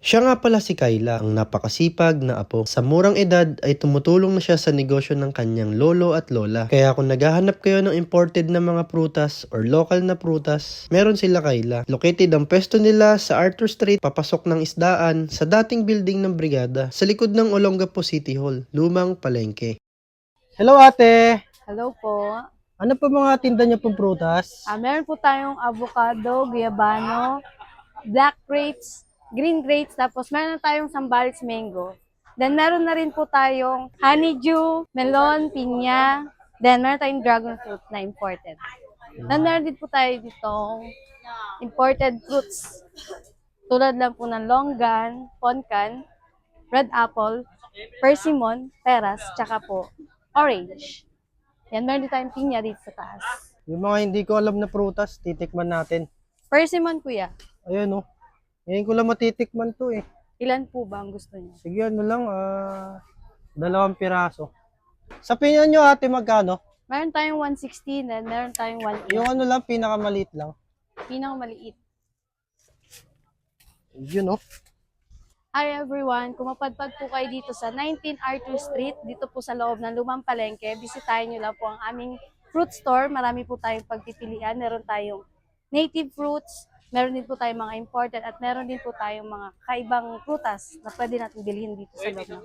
Siya nga pala si Kyla, ang napakasipag na apo. Sa murang edad ay tumutulong na siya sa negosyo ng kanyang lolo at lola. Kaya kung naghahanap kayo ng imported na mga prutas or local na prutas, meron sila Kyla. Located ang pwesto nila sa Arthur Street, papasok ng isdaan, sa dating building ng brigada, sa likod ng Olongapo City Hall, Lumang Palengke. Hello ate! Hello po. Ano pa mga tinda niyo pong prutas? Meron po tayong avocado, guayabano, black grapes, green grapes, tapos meron na tayong sambales mango. Then meron na rin po tayong honeydew, melon, pinya, then meron tayong dragon fruit na imported. Then meron din po tayo ditong imported fruits. Tulad lang po ng longgan, poncan, red apple, persimmon, peras, tsaka po orange. Yan, meron din tayong pinya dito sa taas. Yung mga hindi ko alam na prutas, titikman natin. Persimmon, kuya. Ayun oh. Ngayon ko lang matitikman to eh. Ilan po ba ang gusto niyo? Sige, ano lang, 2 piraso. Sa pinya nyo ate, magkano? Meron tayong 160 and meron tayong 180. Yung ano lang, pinakamaliit lang. Pinakamaliit. Yun oh. Hi everyone! Kung mapadpad po kayo dito sa 19 Arthur Street, dito po sa loob ng Lumang Palengke, bisitahin nyo lang po ang aming fruit store. Marami po tayong pagpipilian. Meron tayong native fruits, meron din po tayong mga imported, at meron din po tayong mga kaibang prutas na pwede natin bilhin dito sa loob ng